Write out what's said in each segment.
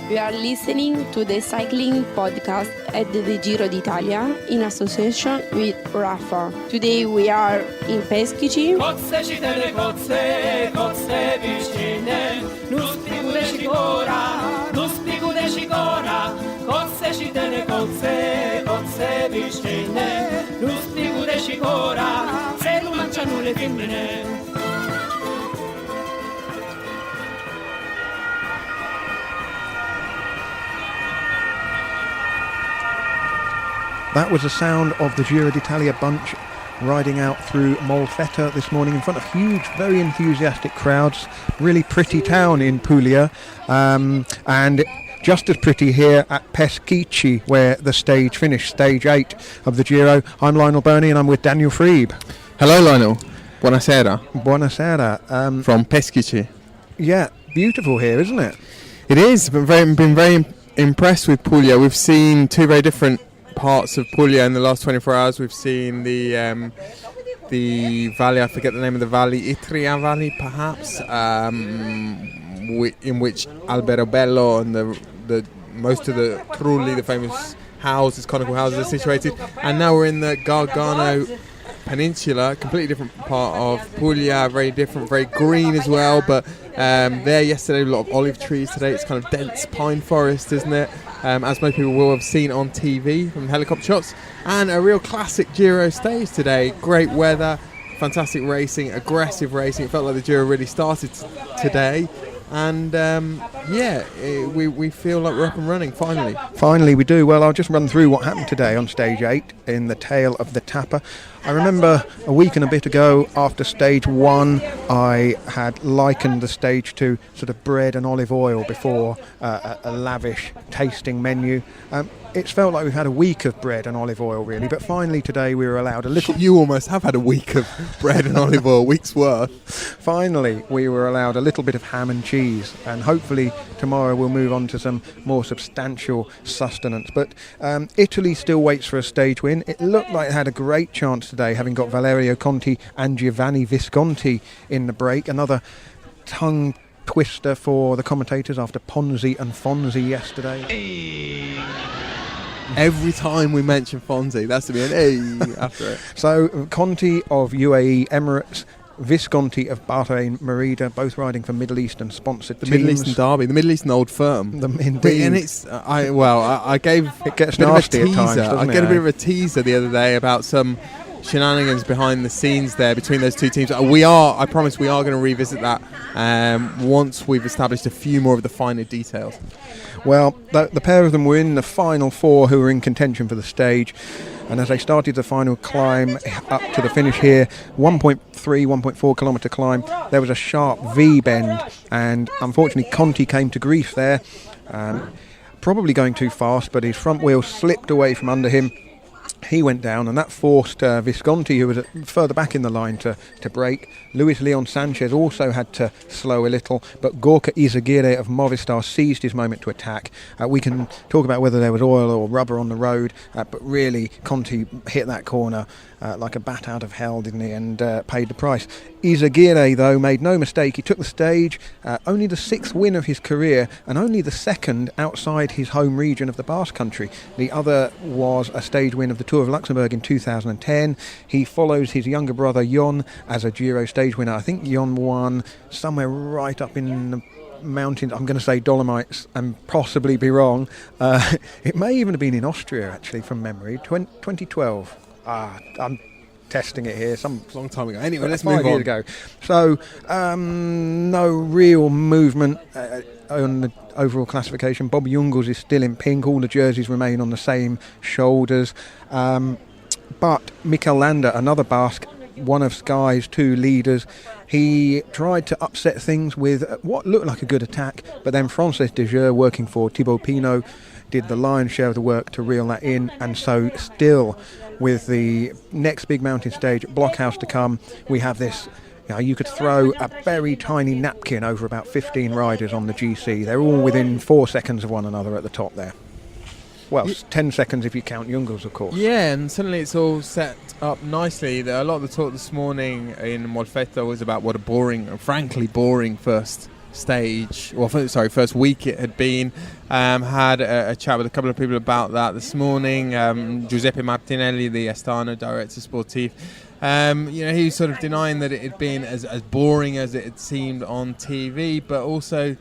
We are listening to the cycling podcast at the Giro d'Italia in association with Rafa. Today we are in Peschici. That was the sound of the Giro d'Italia bunch riding out through Molfetta this morning in front of huge, very enthusiastic crowds. Really pretty town in Puglia, and just as pretty here at Peschici, where the stage finished, stage 8 of the Giro. I'm Lionel Birnie and I'm with Daniel Friebe. Hello Lionel, buonasera. Buonasera. From Peschici. Yeah, beautiful here, isn't it? It is. Been very impressed with Puglia. We've seen two very different parts of Puglia in the last 24 hours. We've seen the valley, I forget the name of the valley, Itria Valley perhaps, in which Alberobello and the most of the Trulli, the famous houses, conical houses, are situated. And now we're in the Gargano Peninsula, completely different part of Puglia, very different, very green as well. But there yesterday, a lot of olive trees. Today it's kind of dense pine forest, isn't it? As most people will have seen on TV from helicopter shots. And a real classic Giro stage today. Great weather, fantastic racing, aggressive racing. It felt like the Giro really started today. And we feel like we're up and running finally. Finally we do. Well, I'll just run through what happened today on stage 8 in the tail of the Tapper. I remember a week and a bit ago after stage 1 I had likened the stage to sort of bread and olive oil before a lavish tasting menu. It's felt like we've had a week of bread and olive oil really, but finally today we were allowed a little... You almost have had a week of bread and olive oil, week's worth. Finally we were allowed a little bit of ham and cheese, and hopefully tomorrow we'll move on to some more substantial sustenance. But Italy still waits for a stage win. It looked like it had a great chance today, having got Valerio Conti and Giovanni Visconti in the break. Another tongue twister for the commentators after Ponzi and Fonzi yesterday. Every time we mention Fonzie, that's to be an A after it. So Conti of UAE Emirates, Visconti of Bahrain Merida, both riding for Middle Eastern sponsored teams. Middle Eastern Derby, the Middle Eastern old firm. Indeed. And it's I gave it gets a bit nasty of a teaser. at times, doesn't I get a bit of a teaser the other day about some shenanigans behind the scenes there between those two teams. I promise we are going to revisit that once we've established a few more of the finer details. Well, the pair of them were in the final 4 who were in contention for the stage, and as they started the final climb up to the finish here, 1.4 kilometre climb, there was a sharp V bend, and unfortunately Conti came to grief there, probably going too fast, but his front wheel slipped away from under him. He went down, and that forced Visconti, who was further back in the line, to brake. Luis Leon Sanchez also had to slow a little, but Gorka Izagirre of Movistar seized his moment to attack. We can talk about whether there was oil or rubber on the road, but really Conti hit that corner like a bat out of hell, didn't he, and paid the price. Izagirre, though, made no mistake. He took the stage, only the 6th win of his career, and only the 2nd outside his home region of the Basque country. The other was a stage win of the Tour of Luxembourg in 2010. He follows his younger brother Jon as a Giro stage winner. I think Jon won somewhere right up in the mountains, I'm going to say Dolomites and possibly be wrong. It may even have been in Austria, actually, from memory. 2012. I'm testing it here. Some long time ago. Anyway, let's move on. 5 years ago. So no real movement on the overall classification. Bob Jungels is still in pink. All the jerseys remain on the same shoulders. But Mikel Landa, another Basque, one of Sky's 2 leaders, he tried to upset things with what looked like a good attack, but then Frances de Jure, working for Thibaut Pinot, did the lion's share of the work to reel that in. And so still, with the next big mountain stage, Blockhaus, to come, we have this, you could throw a very tiny napkin over about 15 riders on the GC. They're all within 4 seconds of one another at the top there. Well, 10 seconds if you count Jungels, of course. Yeah, and suddenly it's all set up nicely. A lot of the talk this morning in Molfetta was about what a boring, frankly boring first stage, first week it had been. Had a chat with a couple of people about that this morning. Giuseppe Martinelli, the Estano director sportif, he was sort of denying that it had been as boring as it had seemed on TV, but also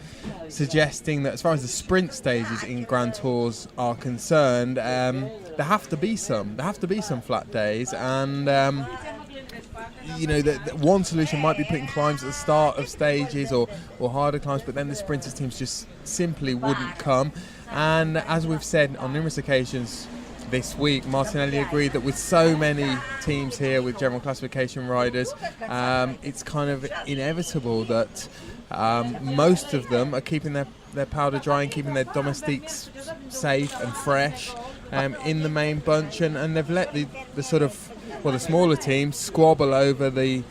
suggesting that as far as the sprint stages in Grand Tours are concerned, there have to be some flat days, and that one solution might be putting climbs at the start of stages or harder climbs, but then the sprinters teams just simply wouldn't come. And as we've said on numerous occasions this week, Martinelli agreed that with so many teams here with general classification riders, it's kind of inevitable that most of them are keeping their powder dry and keeping their domestiques safe and fresh in the main bunch, and they've let the sort of the smaller teams squabble over the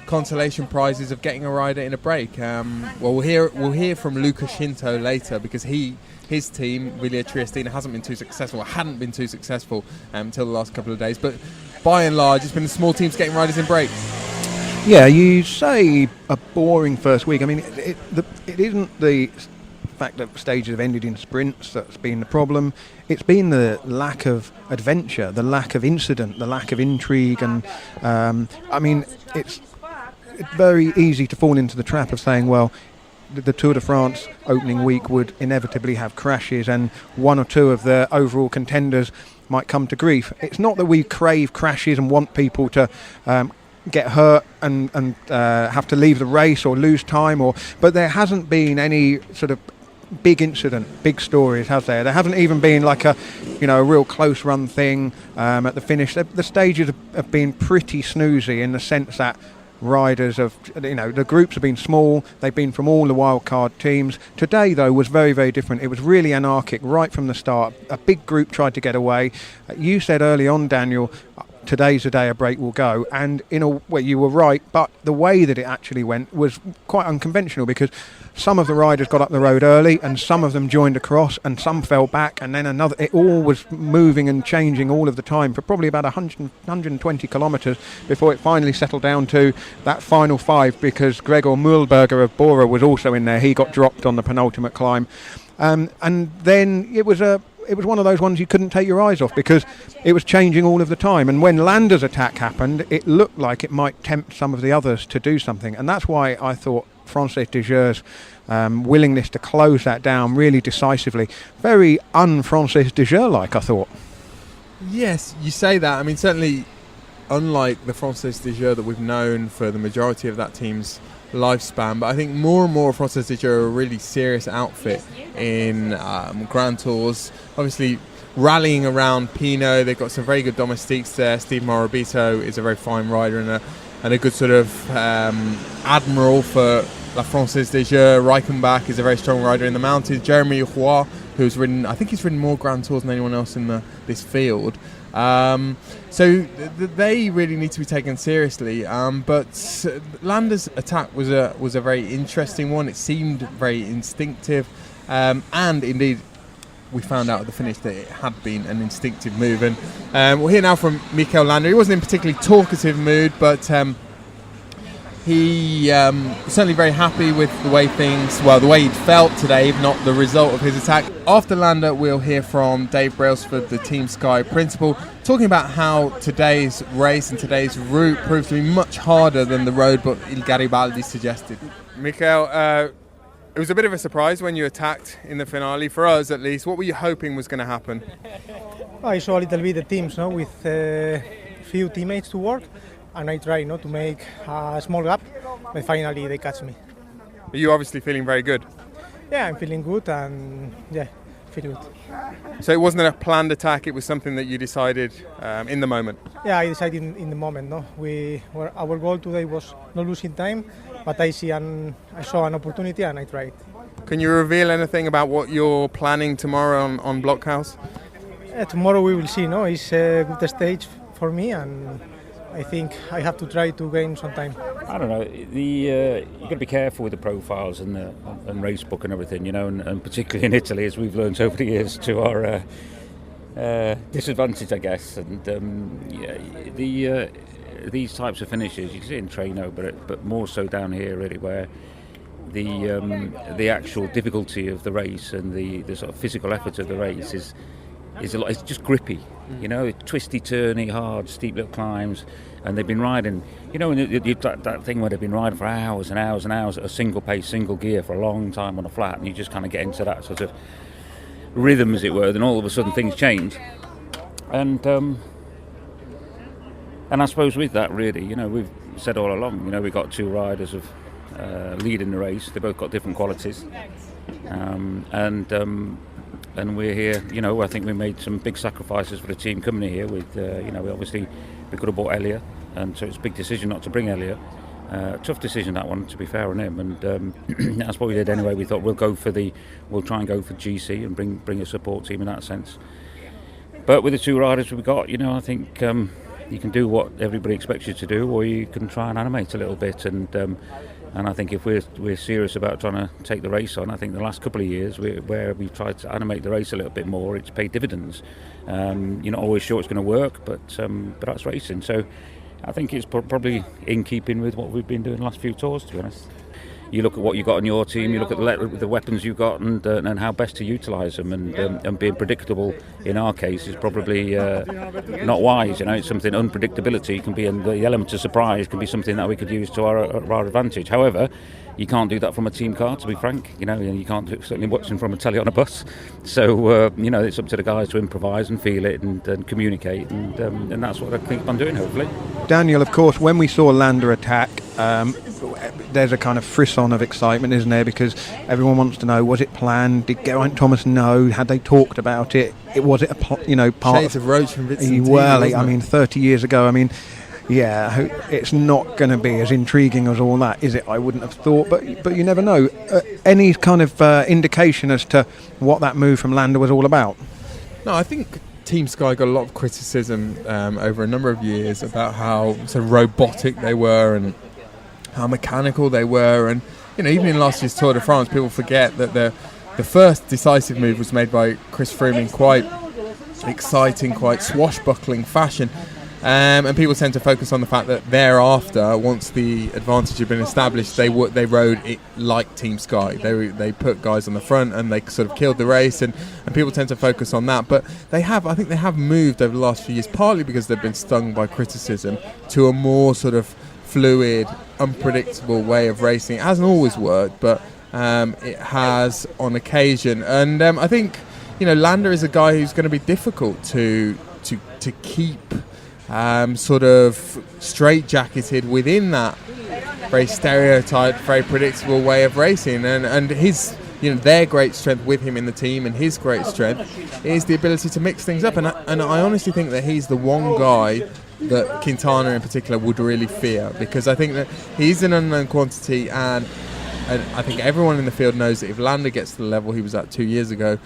consolation prizes of getting a rider in a break. We'll hear from Luca Scinto later, because his team, Wilier Triestina, hadn't been too successful until the last couple of days. But by and large, it's been the small teams getting riders in breaks. Yeah, you say a boring first week. I mean, it isn't the fact that stages have ended in sprints that's been the problem. It's been the lack of adventure, the lack of incident, the lack of intrigue, and it's very easy to fall into the trap of saying, well, the Tour de France opening week would inevitably have crashes, and one or two of the overall contenders might come to grief. It's not that we crave crashes and want people to get hurt and have to leave the race or lose time, but there hasn't been any sort of big incident, big stories, has there? There hasn't even been like a real close run thing at the finish. The stages have been pretty snoozy in the sense that riders the groups have been small. They've been from all the wildcard teams. Today, though, was very, very different. It was really anarchic right from the start. A big group tried to get away. You said early on, Daniel, today's the day a break will go, and you were right, but the way that it actually went was quite unconventional, because some of the riders got up the road early and some of them joined across and some fell back, and then it all was moving and changing all of the time for probably about 120 kilometres before it finally settled down to that final 5, because Gregor Mühlberger of Bora was also in there. He got dropped on the penultimate climb, and then it was one of those ones you couldn't take your eyes off, because it was changing all of the time. And when Landa's attack happened, it looked like it might tempt some of the others to do something. And that's why I thought Francis Dejeur's willingness to close that down really decisively, very un-Francis Dejeur-like, I thought. Yes, you say that. I mean, certainly unlike the Francis Dejeur that we've known for the majority of that team's lifespan, but I think more and more Francis Dejeur are a really serious outfit in Grand Tours. Obviously rallying around Pinot, they've got some very good domestiques there. Steve Morabito is a very fine rider and a good sort of admiral for La Francis Dejeur. Reichenbach is a very strong rider in the mountains. Jeremy Roy, who's ridden more Grand Tours than anyone else in this field. So they really need to be taken seriously. But Landa's attack was a very interesting one. It seemed very instinctive, and indeed we found out at the finish that it had been an instinctive move. And we'll hear now from Mikel Landa. He wasn't in a particularly talkative mood, but he certainly very happy with the way he'd felt today, if not the result of his attack. After Landa, we'll hear from Dave Brailsford, the Team Sky principal, talking about how today's race and today's route proved to be much harder than the road but Il Garibaldi suggested. Mikel, it was a bit of a surprise when you attacked in the finale, for us at least. What were you hoping was going to happen? I saw a little bit the teams with a few teammates to work, and I tried to make a small gap, but finally they catch me. Are you obviously feeling very good? Yeah, I'm feeling good, and feel good. So it wasn't a planned attack, it was something that you decided in the moment? Yeah, I decided in the moment. Our goal today was not losing time, but I saw an opportunity and I tried. Can you reveal anything about what you're planning tomorrow on Blockhaus? Tomorrow we will see. It's a good stage for me, and I think I have to try to gain some time. I don't know. You got to be careful with the profiles and race book and everything, and particularly in Italy, as we've learned over the years, to our disadvantage, I guess. And these types of finishes you can see in Treno, but more so down here, really, where the actual difficulty of the race and the sort of physical effort of the race is a lot. It's just grippy, you know, twisty, turny, hard, steep little climbs, and they've been riding. You know, that thing where they've been riding for hours and hours and hours at a single pace, single gear for a long time on a flat, and you just kind of get into that sort of rhythm, as it were. Then all of a sudden things change, and I suppose with that, really, you know, we've said all along, you know, we've got two riders of leading the race. They both got different qualities, and we're here. You know, I think we made some big sacrifices for the team coming here. With you know, we could have bought Elliot, and so it's a big decision not to bring Elliot. Tough decision, that one, to be fair on him, and that's what we did anyway. We thought we'll try and go for GC and bring a support team in that sense. But with the two riders we've got, you know, I think you can do what everybody expects you to do, or you can try and animate a little bit. And I think if we're serious about trying to take the race on, I think the last couple of years where we tried to animate the race a little bit more, it's paid dividends. You're not always sure it's going to work, but that's racing. So I think it's probably in keeping with what we've been doing the last few tours, to be honest. You look at what you've got on your team, you look at the weapons you've got, and how best to utilise them, and being predictable in our case is probably not wise. You know, it's something, unpredictability can be, and the element of surprise can be something that we could use to our advantage. However, you can't do that from a team car, to be frank. You know, you can't do it certainly watching from a telly on a bus. So you know, it's up to the guys to improvise and feel it and communicate, and that's what I keep on doing, hopefully. Daniel, of course, when we saw Landa attack, there's a kind of frisson of excitement, isn't there? Because everyone wants to know, was it planned? Did Geraint Thomas know? Had they talked about it? Was it part Shades of Roach from Vincent? Well, I mean, 30 years ago. I mean, yeah, it's not going to be as intriguing as all that, is it? I wouldn't have thought, but you never know. Any kind of indication as to what that move from Landa was all about? No, I think Team Sky got a lot of criticism over a number of years about how sort of robotic they were and how mechanical they were, and you know, even in last year's Tour de France, people forget that the first decisive move was made by Chris Friebe in quite exciting, quite swashbuckling fashion, and people tend to focus on the fact that thereafter, once the advantage had been established, they rode it like Team Sky. They put guys on the front and they sort of killed the race, and people tend to focus on that. But I think they have moved over the last few years, partly because they've been stung by criticism, to a more sort of fluid, unpredictable way of racing. It hasn't always worked, but it has on occasion. And I think, you know, Landa is a guy who's going to be difficult to keep sort of straitjacketed within that very stereotyped, very predictable way of racing. And his, you know, their great strength with him in the team, and his great strength is the ability to mix things up. And I honestly think that he's the one guy that Quintana in particular would really fear, because I think that he's an unknown quantity, and I think everyone in the field knows that if Landa gets to the level he was at 2 years ago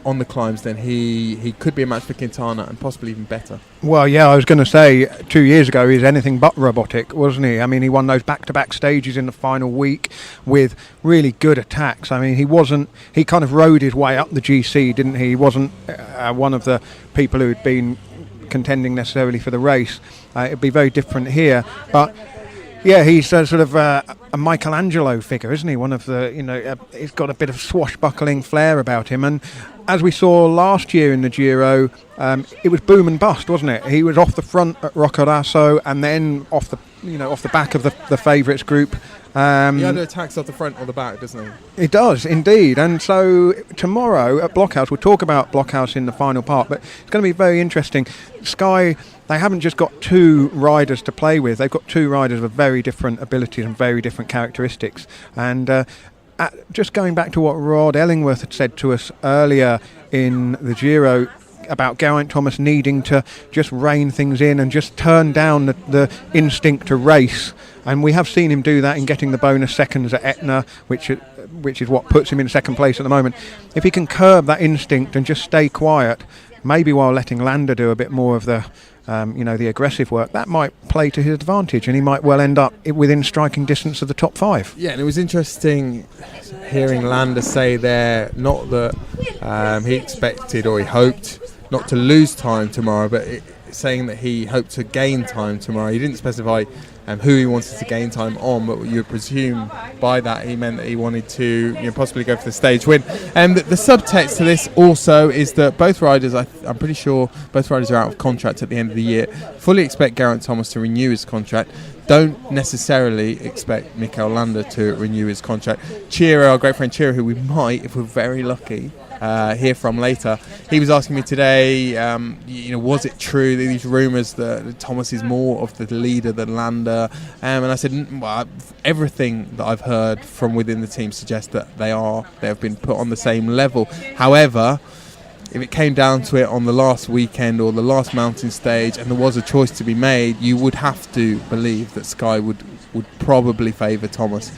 on the climbs, then he could be a match for Quintana, and possibly even better. Well, yeah, I was going to say 2 years ago he's anything but robotic, wasn't he? I mean, he won those back-to-back stages in the final week with really good attacks. I mean, he kind of rode his way up the GC, didn't he? He wasn't one of the people who had been contending necessarily for the race. It'd be very different here, but yeah, he's sort of a Michelangelo figure, isn't he? One of the, you know, he's got a bit of swashbuckling flair about him, and as we saw last year in the Giro, it was boom and bust, wasn't it? He was off the front at Roccaraso, and then off the back of the favourites group. He either attacks off the front or the back, doesn't he? He does, indeed. And so tomorrow at Blockhaus, we'll talk about Blockhaus in the final part, but it's going to be very interesting. Sky, they haven't just got two riders to play with, they've got two riders with very different abilities and very different characteristics. And just going back to what Rod Ellingworth had said to us earlier in the Giro about Geraint Thomas needing to just rein things in and just turn down the instinct to race. And we have seen him do that in getting the bonus seconds at Etna, which is what puts him in second place at the moment. If he can curb that instinct and just stay quiet, maybe while letting Landa do a bit more of the the aggressive work, that might play to his advantage, and he might well end up within striking distance of the top five. Yeah, and it was interesting hearing Landa say there, not that he expected or he hoped not to lose time tomorrow, but saying that he hoped to gain time tomorrow. He didn't specify who he wanted to gain time on, but you would presume by that he meant that he wanted to possibly go for the stage win. And the subtext to this also is that both riders, I'm pretty sure both riders are out of contract at the end of the year. Fully expect Geraint Thomas to renew his contract. Don't necessarily expect Mikel Landa to renew his contract. Ciro, our great friend Ciro, who we might, if we're very lucky, hear from later, he was asking me today, was it true, these rumours that Thomas is more of the leader than Landa? And I said, everything that I've heard from within the team suggests that they have been put on the same level. However, if it came down to it on the last weekend or the last mountain stage and there was a choice to be made, you would have to believe that Sky would probably favour Thomas.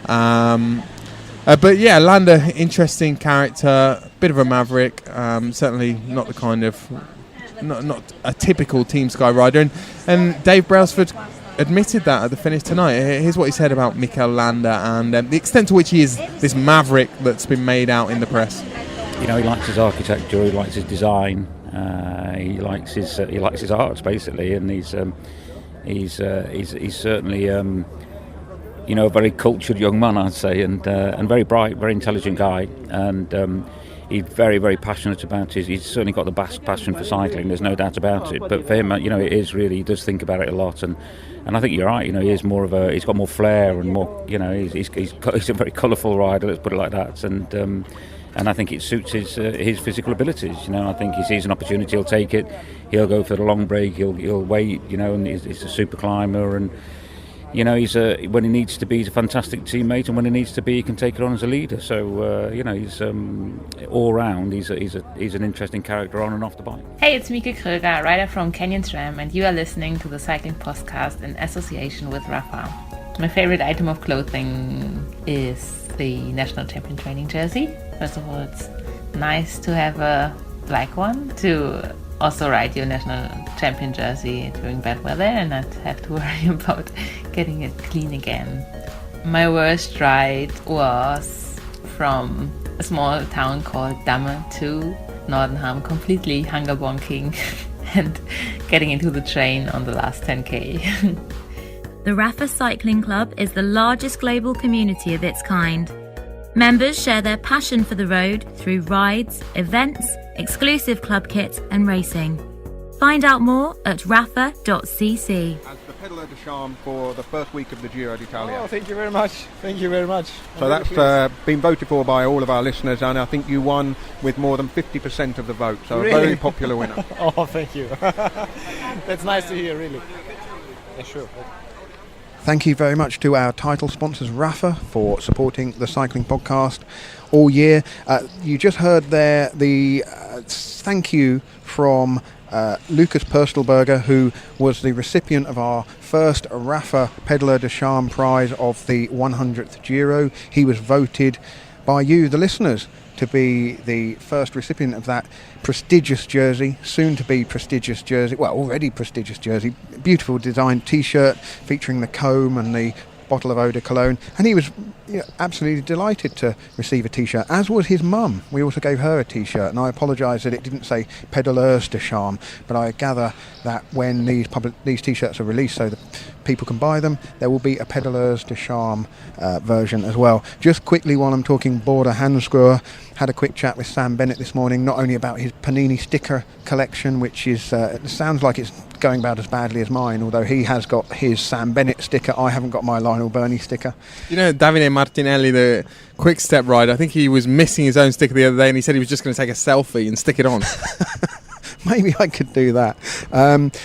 But yeah, Landa, interesting character, bit of a maverick, certainly not the kind of, not a typical Team Sky rider. And Dave Brailsford admitted that at the finish tonight. Here's what he said about Mikel Landa and the extent to which he is this maverick that's been made out in the press. He likes his architecture, he likes his design, he likes his arts basically, and he's certainly a very cultured young man, I'd say, and very bright, very intelligent guy, and he's very, very passionate about he's certainly got the Basque passion for cycling, there's no doubt about it. But for him, it is really, he does think about it a lot, and I think you're right. He is more of he's got more flair and more. He's a very colourful rider. Let's put it like that, and I think it suits his physical abilities. I think he sees an opportunity, he'll take it. He'll go for the long break. He'll wait. And he's a super climber, and he's when he needs to be, he's a fantastic teammate, and when he needs to be, he can take it on as a leader. So he's all round. He's an interesting character on and off the bike. Hey, it's Mieke Kröger, rider from Canyon SRAM, and you are listening to the Cycling Podcast in association with Rafa. My favorite item of clothing is the national champion training jersey. First of all, it's nice to have a black one to also ride your national champion jersey during bad weather and not have to worry about getting it clean again. My worst ride was from a small town called Damme to Nordenham, completely hunger bonking and getting into the train on the last 10k. The Rafa Cycling Club is the largest global community of its kind. Members share their passion for the road through rides, events, exclusive club kit and racing. Find out more at rafa.cc. As the peddler de charme for the first week of the Giro d'Italia. Oh, thank you very much. Thank you very much. So that's been voted for by all of our listeners, and I think you won with more than 50% of the vote. So really? A very popular winner. Oh, thank you. That's nice to hear, really. Yeah, sure. Thank you very much to our title sponsors, Rafa, for supporting the Cycling Podcast all year. You just heard there the thank you from Lucas Perstelberger, who was the recipient of our first Rafa Peddler de Charme prize of the 100th Giro. He was voted by you, the listeners, to be the first recipient of that prestigious jersey, soon to be prestigious jersey, well, already prestigious jersey, beautiful designed t-shirt featuring the comb and the bottle of eau de cologne, and he was absolutely delighted to receive a t-shirt, as was his mum. We also gave her a t-shirt, and I apologise that it didn't say Pedaleurs de Charme, but I gather that when these t-shirts are released so that people can buy them, there will be a Pedaleurs de Charme version as well. Just quickly, while I'm talking border handscrewer, had a quick chat with Sam Bennett this morning, not only about his Panini sticker collection, which is it sounds like it's going about as badly as mine, although he has got his Sam Bennett sticker. I haven't got my Lionel Birnie sticker. Davide Martinelli, the quick step rider, I think he was missing his own sticker the other day, and he said he was just going to take a selfie and stick it on. Maybe I could do that.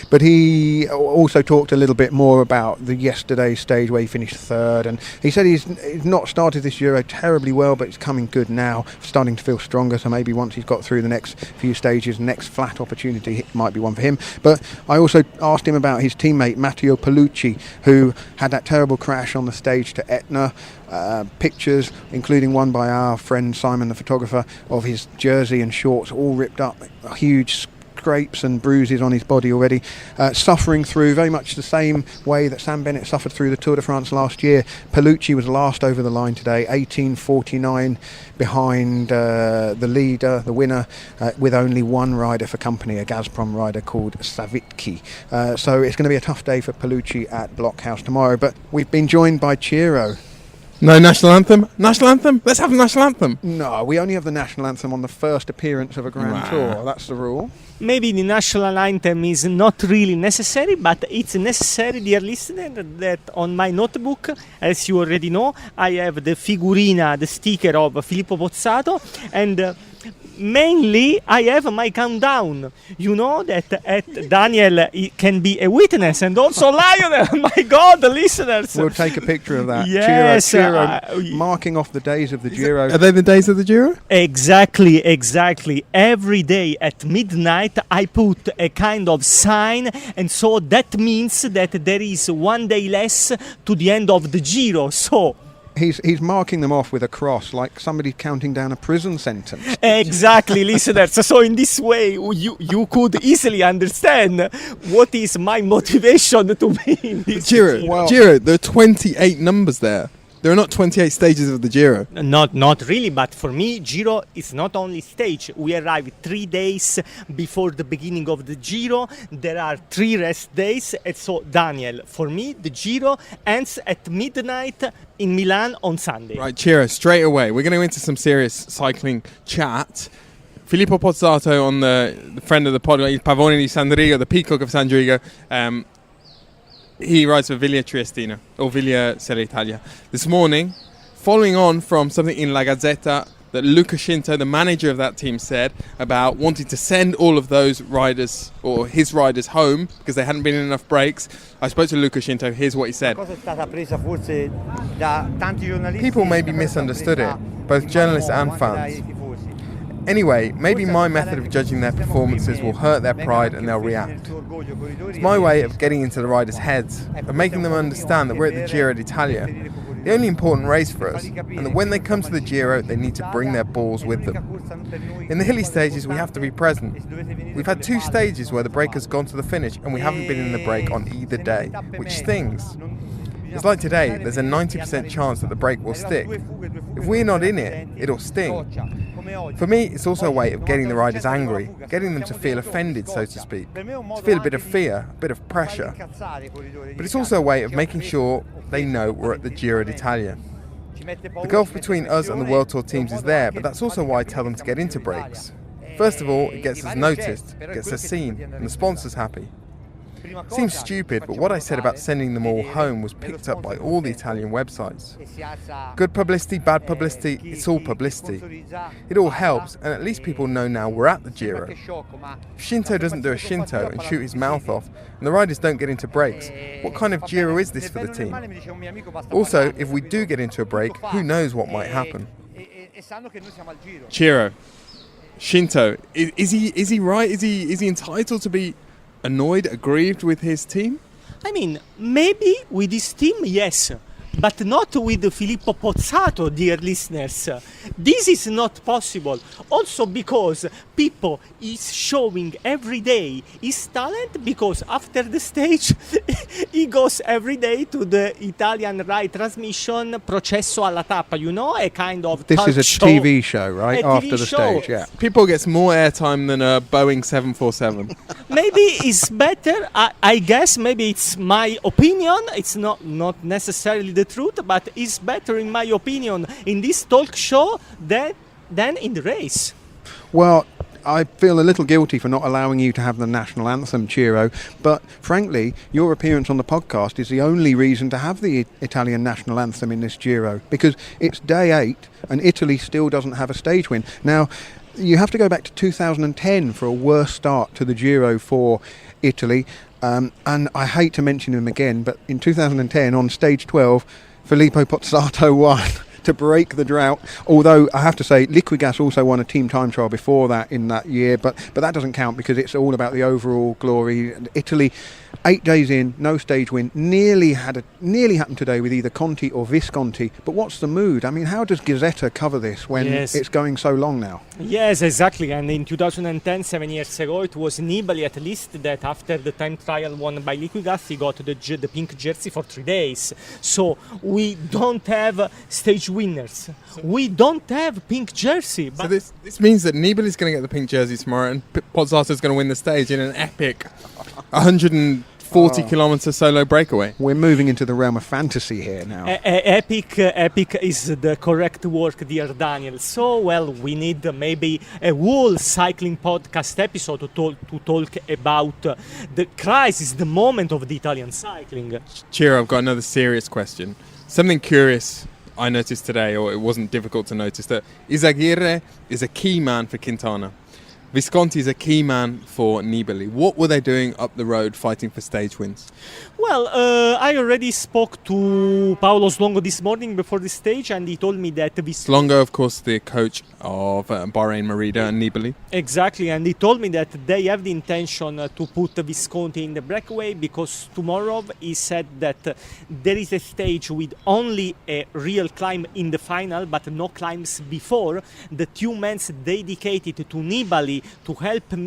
But he also talked a little bit more about the yesterday's stage where he finished third, and he said he's not started this Euro terribly well, but it's coming good now, starting to feel stronger, so maybe once he's got through the next few stages, next flat opportunity might be one for him. But I also asked him about his teammate Matteo Palucci, who had that terrible crash on the stage to Etna. pictures, including one by our friend Simon, the photographer, of his jersey and shorts all ripped up, huge scrapes and bruises on his body already, suffering through very much the same way that Sam Bennett suffered through the Tour de France last year. Paolucci was last over the line today, 18:49 behind the leader, the winner, with only one rider for company, a Gazprom rider called Savitki. So it's going to be a tough day for Paolucci at Blockhaus tomorrow, but we've been joined by Ciro. No national anthem? National anthem? Let's have a national anthem. No, we only have the national anthem on the first appearance of a Grand Tour. That's the rule. Maybe the national anthem is not really necessary, but it's necessary, dear listener, that on my notebook, as you already know, I have the figurina, the sticker of Filippo Pozzato, and mainly I have my countdown. You know that at Daniel can be a witness, and also Lionel. My God, the listeners. We'll take a picture of that. Yes, Ciro marking off the days of the Giro. Are they the days of the Giro? Exactly. Every day at midnight I put a kind of sign, and so that means that there is one day less to the end of the Giro. So He's marking them off with a cross, like somebody counting down a prison sentence. Exactly, listeners. So in this way, you could easily understand what is my motivation to be in this Giro. Giro, there are 28 numbers there. There are not 28 stages of the Giro. Not really, but for me, Giro is not only stage. We arrive 3 days before the beginning of the Giro. There are 3 rest days. And so, Daniel, for me, the Giro ends at midnight in Milan on Sunday. Right, Ciro, straight away. We're going to go into some serious cycling chat. Filippo Pozzato, on the friend of the pod, Il Pavone di San Rigo, the Peacock of San Rigo. He rides for Wilier Triestino, or Wilier Selle Italia. This morning, following on from something in La Gazzetta that Luca Scinto, the manager of that team, said about wanting to send all of those riders, or his riders, home because they hadn't been in enough breaks. I spoke to Luca Scinto. Here's what he said. People maybe misunderstood it, both journalists and fans. Anyway, maybe my method of judging their performances will hurt their pride and they'll react. It's my way of getting into the riders' heads, of making them understand that we're at the Giro d'Italia, the only important race for us, and that when they come to the Giro, they need to bring their balls with them. In the hilly stages, we have to be present. We've had 2 stages where the break has gone to the finish and we haven't been in the break on either day, which stings. It's like today, there's a 90% chance that the break will stick. If we're not in it, it'll sting. For me, it's also a way of getting the riders angry, getting them to feel offended, so to speak, to feel a bit of fear, a bit of pressure. But it's also a way of making sure they know we're at the Giro d'Italia. The gulf between us and the World Tour teams is there, but that's also why I tell them to get into breaks. First of all, it gets us noticed, it gets us seen, and the sponsors happy. Seems stupid, but what I said about sending them all home was picked up by all the Italian websites. Good publicity, bad publicity, it's all publicity. It all helps, and at least people know now we're at the Giro. If Scinto doesn't do a Scinto and shoot his mouth off, and the riders don't get into breaks, what kind of Giro is this for the team? Also, if we do get into a break, who knows what might happen? Ciro, Scinto, is he right? Is he entitled to be annoyed, aggrieved with his team? I mean, maybe with his team, yes, but not with Filippo Pozzato, dear listeners. This is not possible. Also because Pippo is showing every day his talent, because after the stage he goes every day to the Italian Rai transmission Processo alla Tappa, you know, a kind of This is a show. TV show, right? After the show. stage, yeah. Pippo gets more airtime than a Boeing 747. Maybe it's better, I guess, maybe it's my opinion, it's not necessarily the truth, but it's better, in my opinion, in this talk show than in the race. Well, I feel a little guilty for not allowing you to have the national anthem, Ciro, but frankly, your appearance on the podcast is the only reason to have the Italian national anthem in this Giro, because it's day 8 and Italy still doesn't have a stage win. Now, you have to go back to 2010 for a worse start to the Giro for Italy, and I hate to mention him again, but in 2010 on stage 12, Filippo Pozzato won. to break the drought. Although I have to say, Liquigas also won a team time trial before that in that year, but that doesn't count because it's all about the overall glory. Italy, 8 days in, no stage win, nearly happened today with either Conti or Visconti. But what's the mood? I mean, how does Gazzetta cover this when it's going so long now? Yes, exactly. And in 2010, 7 years ago, it was Nibali at least that after the time trial won by Liquigas, he got the pink jersey for 3 days. So we don't have stage winners. We don't have pink jersey. So this means that Nibali's going to get the pink jersey tomorrow and Pozzato's going to win the stage in an epic 140 kilometre solo breakaway. We're moving into the realm of fantasy here now. Epic is the correct word, dear Daniel. So, well, we need maybe a whole cycling podcast episode to talk about the crisis, the moment of the Italian cycling. Ciro, I've got another serious question. Something curious I noticed today, or it wasn't difficult to notice, that Izagirre is a key man for Quintana. Visconti is a key man for Nibali. What were they doing up the road fighting for stage wins? Well, I already spoke to Paolo Slongo this morning before the stage, and he told me that Slongo, of course, the coach of Bahrain Merida and Nibali. Exactly, and he told me that they have the intention to put Visconti in the breakaway because tomorrow he said that there is a stage with only a real climb in the final, but no climbs before. The 2 men dedicated to Nibali to help him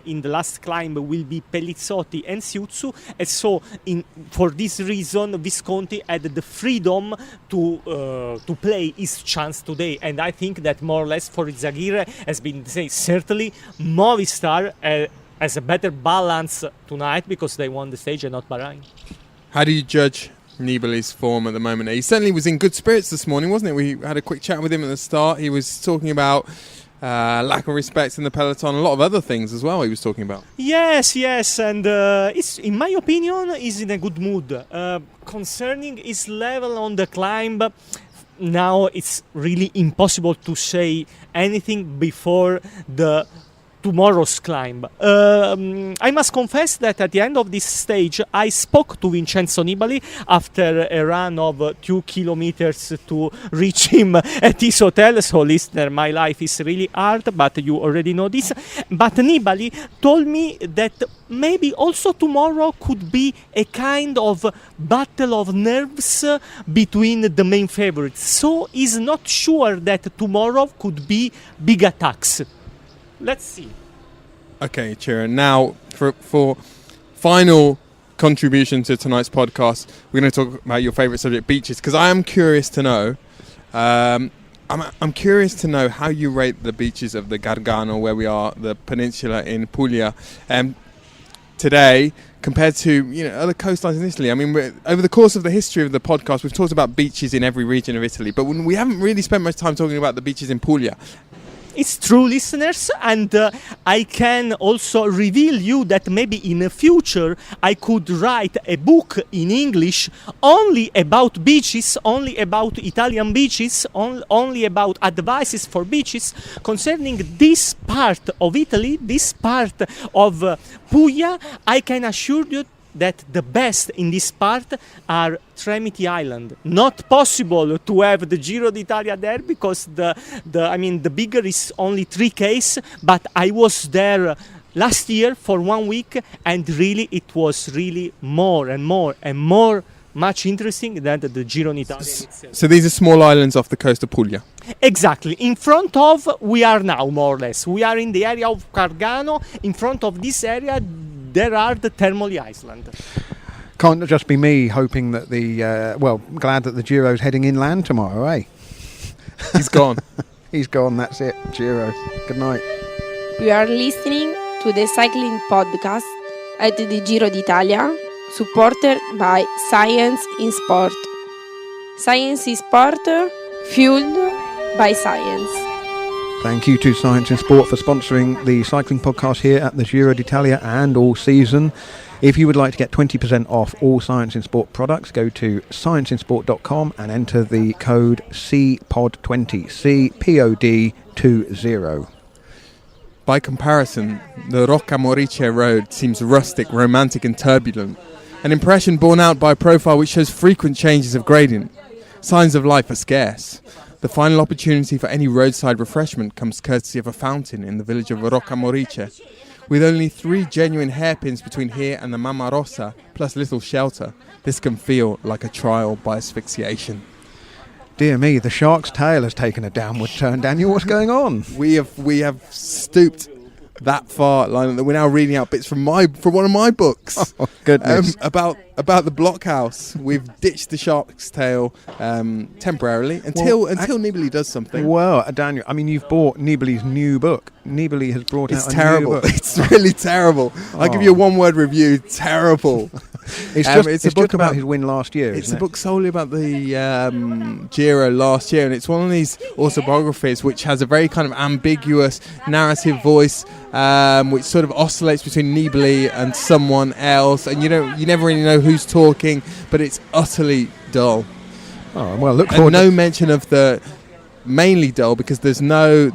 in the last climb will be Pellizzotti and Siuzzu, and so for this reason Visconti had the freedom to play his chance today, and I think that more or less for Izagirre has been said. Certainly Movistar has a better balance tonight because they won the stage and not Bahrain. How do you judge Nibali's form at the moment? He certainly was in good spirits this morning, wasn't it? We had a quick chat with him at the start. He was talking about lack of respect in the peloton, a lot of other things as well he was talking about. Yes, and it's, in my opinion, he's in a good mood. Concerning his level on the climb, now it's really impossible to say anything before the tomorrow's climb. I must confess that at the end of this stage I spoke to Vincenzo Nibali after a run of 2 kilometers to reach him at his hotel. So listener, my life is really hard, but you already know this. But Nibali told me that maybe also tomorrow could be a kind of battle of nerves between the main favorites. So he's not sure that tomorrow could be big attacks. Let's see. Okay, Ciro. Now, for final contribution to tonight's podcast, we're going to talk about your favourite subject, beaches, because I am curious to know. I'm curious to know how you rate the beaches of the Gargano, where we are, the peninsula in Puglia, today compared to other coastlines in Italy. I mean, over the course of the history of the podcast, we've talked about beaches in every region of Italy, but we haven't really spent much time talking about the beaches in Puglia. It's true, listeners, and I can also reveal you that maybe in the future I could write a book in English only about beaches, only about Italian beaches, only about advices for beaches concerning this part of Italy, this part of Puglia. I can assure you that the best in this part are Tremiti Island. Not possible to have the Giro d'Italia there because the bigger is only 3 Ks, but I was there last year for 1 week and really it was really more and more much interesting than the Giro d'Italia itself. So these are small islands off the coast of Puglia? Exactly. In front of we are now, more or less. We are in the area of Gargano. In front of this area there are the Termoli Island. Can't just be me hoping that glad that the Giro's heading inland tomorrow, eh? He's gone. He's gone, that's it. Giro. Good night. We are listening to the cycling podcast at the Giro d'Italia, supported by Science in Sport. Science in Sport, fueled by science. Thank you to Science in Sport for sponsoring the cycling podcast here at the Giro d'Italia and all season. If you would like to get 20% off all Science in Sport products, go to scienceinsport.com and enter the code CPOD20, CPOD20. By comparison, the Rocca Morice road seems rustic, romantic and turbulent, an impression borne out by a profile which shows frequent changes of gradient. Signs of life are scarce. The final opportunity for any roadside refreshment comes courtesy of a fountain in the village of Rocca Morice. With only 3 genuine hairpins between here and the Mama Rossa, plus little shelter, this can feel like a trial by asphyxiation. Dear me, the shark's tail has taken a downward turn. Daniel, what's going on? We have stooped that far, Lionel, that we're now reading out bits from one of my books. Oh, goodness. About the Blockhaus. We've ditched the shark's tail temporarily until Nibali does something. Well, Daniel, I mean, you've bought Nibali's new book. Nibali has brought out a new book. It's really terrible. I'll give you a one-word review. Terrible. It's a book about his win last year. It's a book solely about the Giro last year, and it's one of these autobiographies which has a very kind of ambiguous narrative voice, which sort of oscillates between Nibali and someone else, and you never really know who's talking, but it's utterly dull. Oh well, look forward. And no mention of the mainly dull because there's no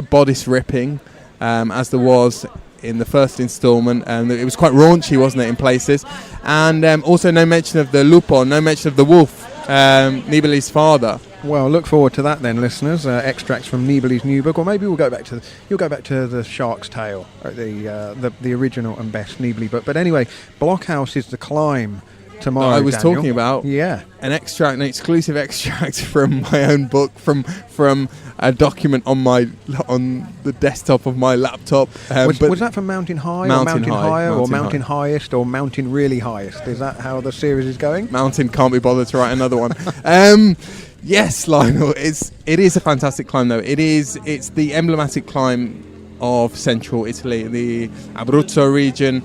bodice ripping, as there was in the first instalment, and it was quite raunchy, wasn't it, in places, and also no mention of the lupo, no mention of the wolf, Nibali's father. Well, look forward to that then, listeners. Extracts from Nibali's new book, or maybe you'll go back to the Shark's Tale, the original and best Nibali book. But anyway, Blockhaus is the climb tomorrow. I was Daniel. talking about an exclusive extract from my own book, from a document on the desktop of my laptop. Was that from Mountain High, Mountain Higher, or Mountain Mountain High. Highest, or Mountain Really Highest? Is that how the series is going? Mountain can't be bothered to write another one. Yes, Lionel, it is a fantastic climb though. It's the emblematic climb of central Italy, the Abruzzo region.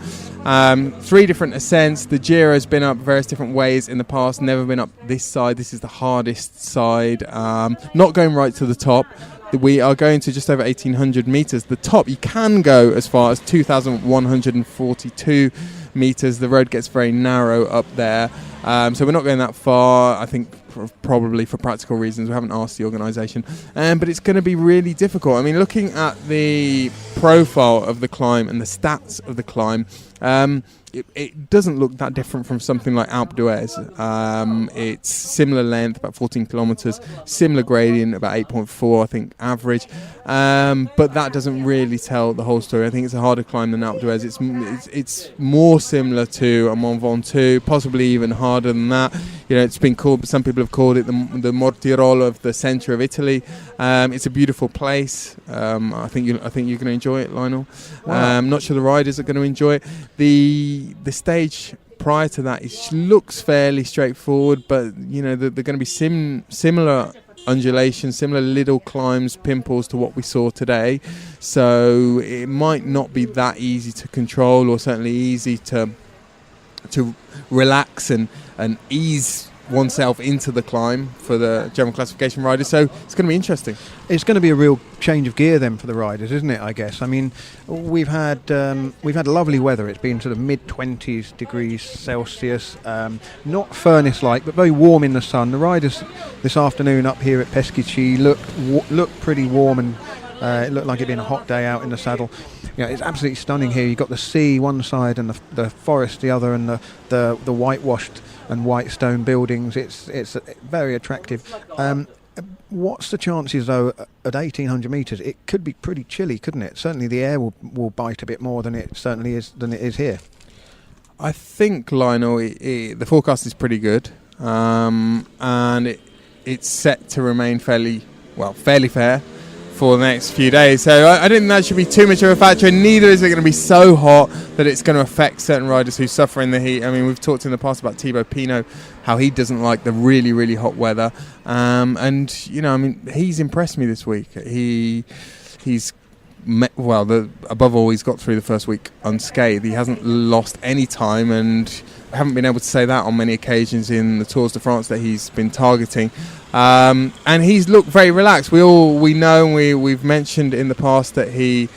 3 different ascents. The Giro has been up various different ways in the past, never been up this side. This is the hardest side. Not going right to the top. We are going to just over 1,800 metres. The top, you can go as far as 2,142 metres. The road gets very narrow up there. So we're not going that far, I think, probably for practical reasons. We haven't asked the organisation. But it's going to be really difficult. I mean, looking at the profile of the climb and the stats of the climb, it doesn't look that different from something like Alpe d'Huez. It's similar length, about 14 kilometres, similar gradient, about 8.4, I think, average. But that doesn't really tell the whole story. I think it's a harder climb than Alpe d'Huez. It's more similar to a Mont Ventoux, possibly even harder than that. It's been called, some people have called it the Mortirolo of the centre of Italy. It's a beautiful place. I think you're going to enjoy it, Lionel. Wow. I'm not sure the riders are going to enjoy it. The stage prior to that looks fairly straightforward, but they're going to be similar undulations, similar little climbs, pimples to what we saw today. So it might not be that easy to control, or certainly easy to relax and ease oneself into the climb for the general classification riders. So it's going to be interesting. It's going to be a real change of gear then for the riders, isn't it, I guess? I mean, we've had lovely weather. It's been sort of mid-20s degrees Celsius, not furnace-like, but very warm in the sun. The riders this afternoon up here at Peschici looked pretty warm, and it looked like it'd been a hot day out in the saddle. It's absolutely stunning here. You've got the sea one side and the forest the other, and the whitewashed and white stone buildings. It's very attractive. What's the chances though at 1,800 metres? It could be pretty chilly, couldn't it? Certainly the air will bite a bit more than it is here. I think, Lionel, the forecast is pretty good, and it's set to remain fairly fair for the next few days. So I don't think that should be too much of a factor, and neither is it going to be so hot that it's going to affect certain riders who suffer in the heat. I mean, we've talked in the past about Thibaut Pinot, how he doesn't like the really, really hot weather. And, he's impressed me this week. Above all, he's got through the first week unscathed. He hasn't lost any time, and I haven't been able to say that on many occasions in the Tours de France that he's been targeting. And he's looked very relaxed. We know, and we've mentioned in the past that he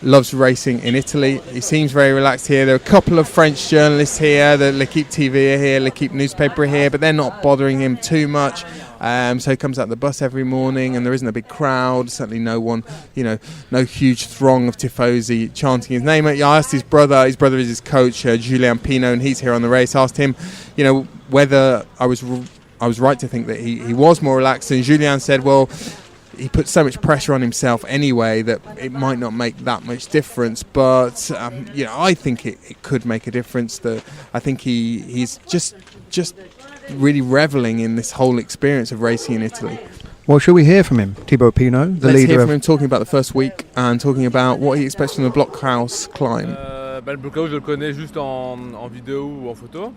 loves racing in Italy. He seems very relaxed here. There are a couple of French journalists here, the L'Equipe TV are here, L'Equipe newspaper are here, but they're not bothering him too much. So he comes out the bus every morning, and there isn't a big crowd. Certainly no one, no huge throng of tifosi chanting his name. I asked his brother is his coach, Julien Pinot, and he's here on the race. Asked him, whether I I was right to think that he was more relaxed. And Julien said, well, he put so much pressure on himself anyway that it might not make that much difference. But I think it could make a difference. I think he's just really reveling in this whole experience of racing in Italy. Well, shall we hear from him, Thibaut Pinot, the Let's leader hear of... from him talking about the first week and talking about what he expects from the Blockhaus climb. Le Blockhaus, je le connais juste en vidéo ou en photo.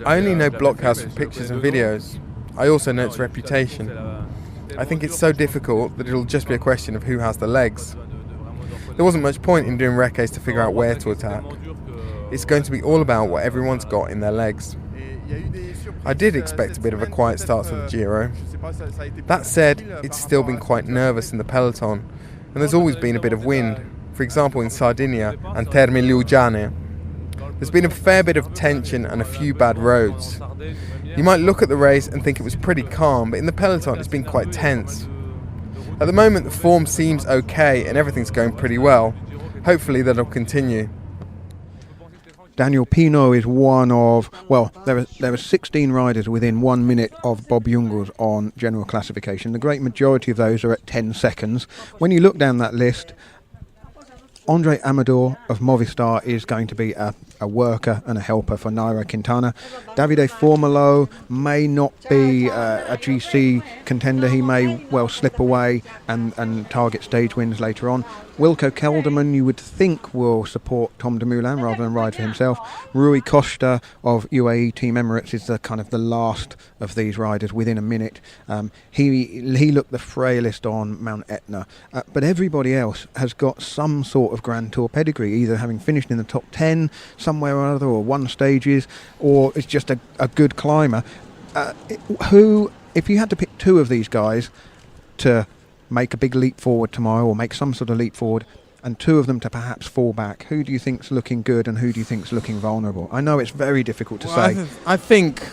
I only know Blockhaus from pictures and videos. I also know its reputation. I think it's so difficult that it'll just be a question of who has the legs. There wasn't much point in doing recces to figure out where to attack. It's going to be all about what everyone's got in their legs. I did expect a bit of a quiet start to the Giro. That said, it's still been quite nervous in the peloton, and there's always been a bit of wind, for example in Sardinia and Terme Leugiane. There's been a fair bit of tension and a few bad roads. You might look at the race and think it was pretty calm, but in the peloton it's been quite tense. At the moment the form seems okay and everything's going pretty well. Hopefully that'll continue. Daniel Pinot is one of, well, there are 16 riders within 1 minute of Bob Jungels on general classification. The great majority of those are at 10 seconds. When you look down that list, Andre Amador of Movistar is going to be a worker and a helper for Nairo Quintana. Davide Formolo may not be a GC contender. He may well slip away and target stage wins later on. Wilco Kelderman, you would think, will support Tom Dumoulin rather than ride for himself. Rui Costa of UAE Team Emirates is the last of these riders within a minute. He looked the frailest on Mount Etna, but everybody else has got some sort of Grand Tour pedigree, either having finished in the top 10 somewhere or other, or won stages, or it's just a good climber. If you had to pick two of these guys to make a big leap forward tomorrow, or make some sort of leap forward, and two of them to perhaps fall back, who do you think's looking good and who do you think's looking vulnerable? I know it's very difficult to say. I think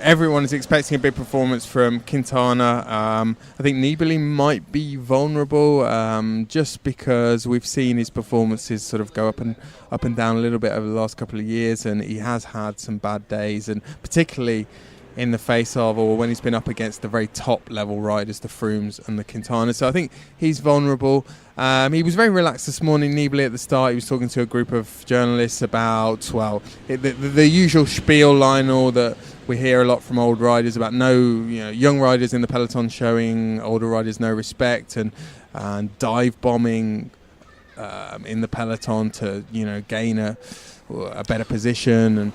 everyone is expecting a big performance from Quintana. I think Nibali might be vulnerable, just because we've seen his performances sort of go up and down a little bit over the last couple of years, and he has had some bad days, and particularly in the face of, or when he's been up against the very top level riders, the Froomes and the Quintana. So I think he's vulnerable. He was very relaxed this morning, Nibali, at the start. He was talking to a group of journalists about, well, the usual spiel, Lionel, that we hear a lot from old riders about young riders in the peloton showing older riders no respect, and dive bombing in the peloton to gain a better position. And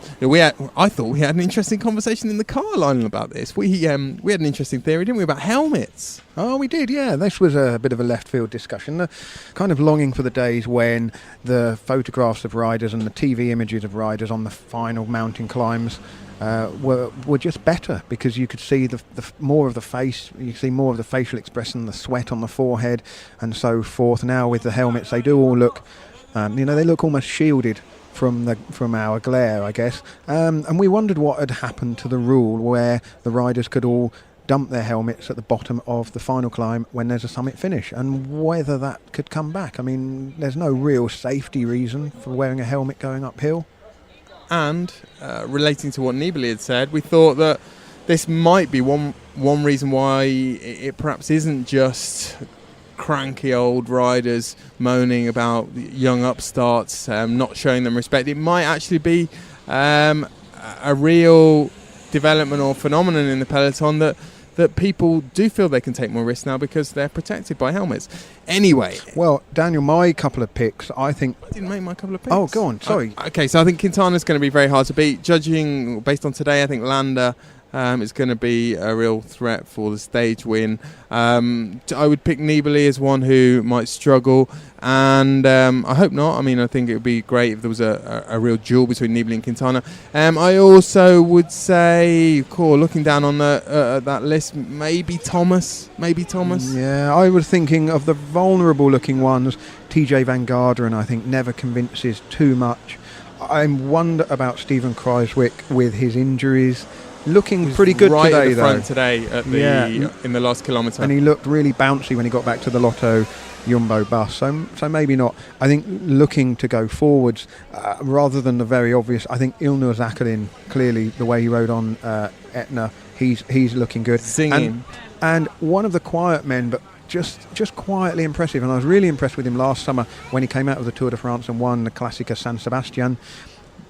I thought we had an interesting conversation in the car, Lionel, about this. We had an interesting theory, didn't we, about helmets? Oh, we did, yeah. This was a bit of a left field discussion. Kind of longing for the days when the photographs of riders and the TV images of riders on the final mountain climbs were just better, because you could see the more of the face, you see more of the facial expression, the sweat on the forehead and so forth. Now with the helmets, they do all look, they look almost shielded from our glare, I guess. And we wondered what had happened to the rule where the riders could all dump their helmets at the bottom of the final climb when there's a summit finish, and whether that could come back. I mean, there's no real safety reason for wearing a helmet going uphill. And relating to what Nibali had said, we thought that this might be one reason why it perhaps isn't just cranky old riders moaning about young upstarts not showing them respect. It might actually be a real development or phenomenon in the peloton that people do feel they can take more risks now because they're protected by helmets. Anyway. Well, Daniel, my couple of picks, I think... I didn't make my couple of picks. Oh, go on, sorry. Okay, so I think Quintana's going to be very hard to beat. Judging based on today, I think Landa is going to be a real threat for the stage win. I would pick Nibali as one who might struggle, and I hope not. I mean, I think it would be great if there was a real duel between Nibali and Quintana. I also would say, looking down on that list, maybe Thomas. Yeah, I was thinking of the vulnerable looking ones. TJ Van Garderen, I think, never convinces too much. I wonder about Stephen Kruijswijk with his injuries. Looking pretty good right today, at the front today in the last kilometre. And he looked really bouncy when he got back to the Lotto Jumbo bus. So maybe not. I think looking to go forwards rather than the very obvious. I think Ilnur Zakarin, clearly the way he rode on Etna, he's looking good. Singing. And one of the quiet men, but just quietly impressive. And I was really impressed with him last summer when he came out of the Tour de France and won the Classica San Sebastian.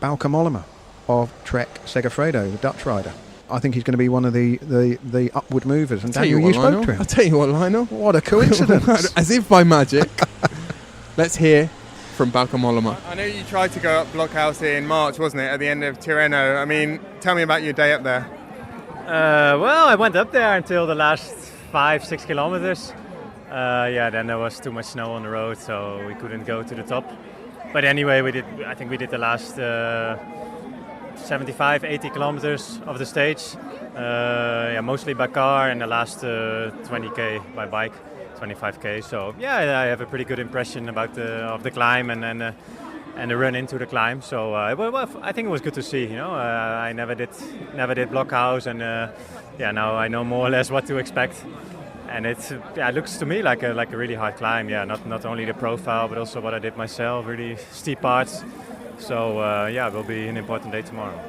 Bauke Mollema of Trek Segafredo, the Dutch rider. I think he's going to be one of the upward movers. And Daniel, you spoke to him. I'll tell you what, Lionel. What a coincidence. As if by magic. Let's hear from Bauke Mollema. I know you tried to go up Blockhaus in March, wasn't it, at the end of Tirreno? I mean, tell me about your day up there. Well, I went up there until the last 5-6 kilometers. Then there was too much snow on the road, so we couldn't go to the top. But anyway, I think we did the last 75-80 kilometers of the stage, mostly by car, and the last 20k by bike, 25k. So I have a pretty good impression about of the climb and the run into the climb. So I think it was good to see. I never did Blockhaus, and now I know more or less what to expect. And it looks to me like a really hard climb. Not only the profile, but also what I did myself, really steep parts. So it will be an important day tomorrow.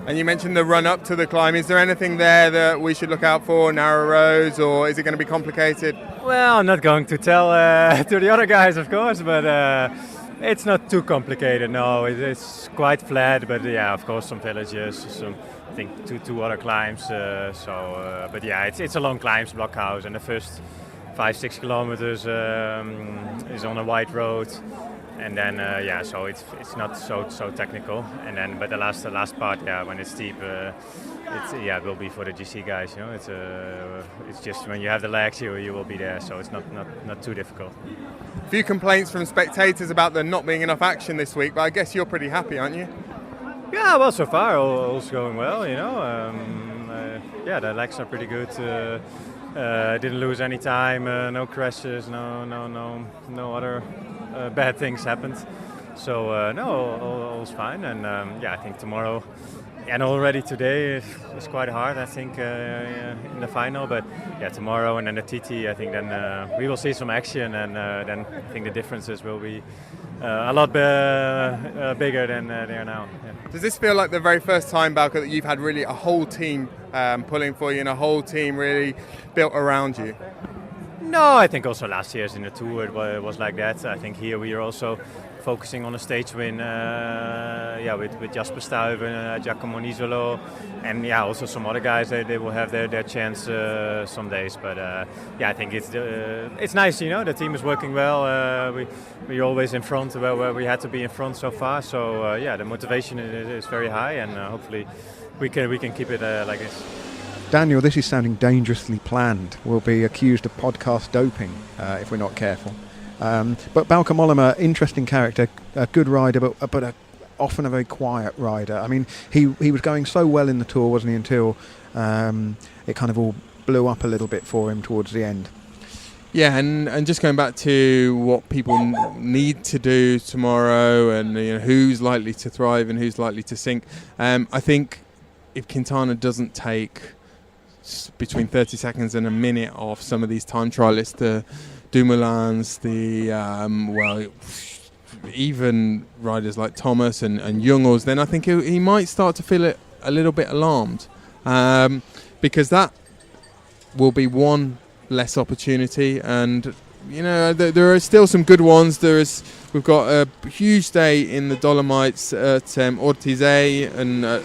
And you mentioned the run up to the climb. Is there anything there that we should look out for, narrow roads, or is it going to be complicated? Well, I'm not going to tell to the other guys, of course, but it's not too complicated. No, it's quite flat, but of course some villages, I think two other climbs. It's a long climb, Blockhaus, and the first 5-6 kilometers is on a wide road. And then so it's not so technical, and then but the last part, when it's steep, it will be for the GC guys. It's just when you have the legs, you will be there, so it's not too difficult. A few complaints from spectators about there not being enough action this week, but I guess you're pretty happy, aren't you? Yeah, well, so far all's going well. The legs are pretty good. Didn't lose any time, no crashes, no other bad things happened. So all's fine, and I think tomorrow and already today is quite hard. I think in the final, but tomorrow and then the TT, I think then we will see some action, and then I think the differences will be a lot bigger than they are now. Yeah. Does this feel like the very first time, Bauke, that you've had really a whole team pulling for you and a whole team really built around you? No, I think also last year's in the Tour it was like that. I think here we are also focusing on a stage win with Jasper Stuyven, Giacomo Nisolo, and also some other guys. They will have their chance some days. But I think it's nice. The team is working well. We're always in front where we had to be in front so far. So the motivation is very high, and hopefully we can keep it like this. Daniel, this is sounding dangerously planned. We'll be accused of podcast doping if we're not careful. But Bauke Mollema, interesting character, a good rider, but often a very quiet rider. I mean, he was going so well in the Tour, wasn't he, until it kind of all blew up a little bit for him towards the end. Yeah, and just going back to what people need to do tomorrow, and who's likely to thrive and who's likely to sink. I think if Quintana doesn't take between 30 seconds and a minute off some of these time trialists, the Dumoulins, even riders like Thomas and Jungels, then I think he might start to feel a little bit alarmed, because that will be one less opportunity, and there are still some good ones. We've got a huge day in the Dolomites at Ortisei, and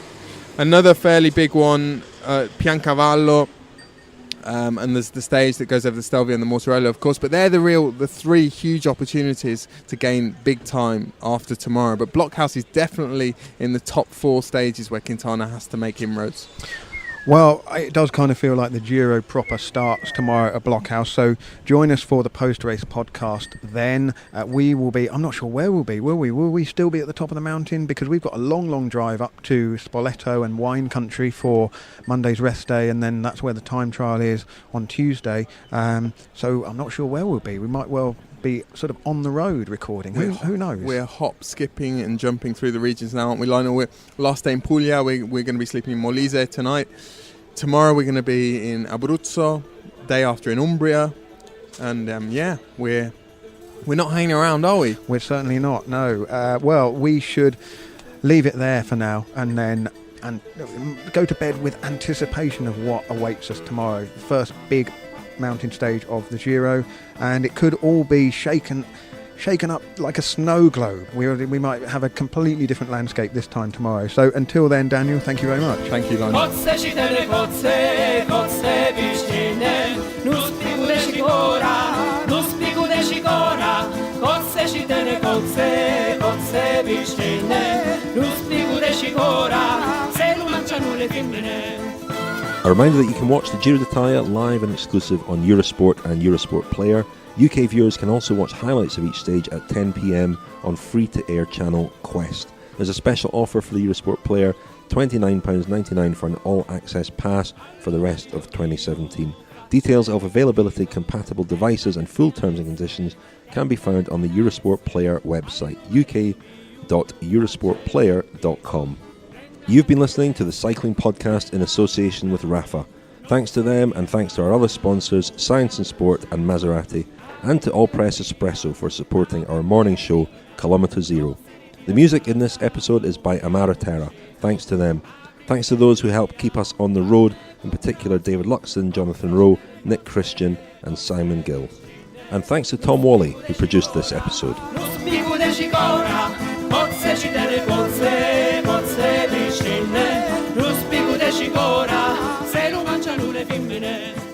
another fairly big one at Piancavallo, and there's the stage that goes over the Stelvio and the Mortarello, of course. But they're the three huge opportunities to gain big time after tomorrow. But Blockhaus is definitely in the top 4 stages where Quintana has to make inroads. Well, it does kind of feel like the Giro proper starts tomorrow at Blockhaus, so join us for the post-race podcast then. We will be, I'm not sure where we'll be, will we? Will we still be at the top of the mountain? Because we've got a long drive up to Spoleto and wine country for Monday's rest day, and then that's where the time trial is on Tuesday. So I'm not sure where we'll be. We might well be sort of on the road recording. Who knows? We're hop, skipping and jumping through the regions now, aren't we, Lionel? We're last day in Puglia. We're going to be sleeping in Molise tonight. Tomorrow we're going to be in Abruzzo, day after in Umbria, and we're We're not hanging around, are we? We're certainly not, no. Well, we should leave it there for now and then go to bed with anticipation of what awaits us tomorrow. The first big mountain stage of the Giro, and it could all be shaken up like a snow globe. We might have a completely different landscape this time tomorrow. So until then, Daniel, thank you very much. Thank you, Lionel. A reminder that you can watch the Giro d'Italia live and exclusive on Eurosport and Eurosport Player. UK viewers can also watch highlights of each stage at 10 p.m. on free-to-air channel Quest. There's a special offer for the Eurosport Player, £29.99 for an all-access pass for the rest of 2017. Details of availability, compatible devices and full terms and conditions can be found on the Eurosport Player website, uk.eurosportplayer.com. You've been listening to the Cycling Podcast in association with Rafa. Thanks to them and thanks to our other sponsors, Science and Sport and Maserati, and to All Press Espresso for supporting our morning show, Kilometre Zero. The music in this episode is by Amara Terra. Thanks to them. Thanks to those who help keep us on the road, in particular David Luxon, Jonathan Rowe, Nick Christian and Simon Gill. And thanks to Tom Wally, who produced this episode. Se lo mangiano le femmine.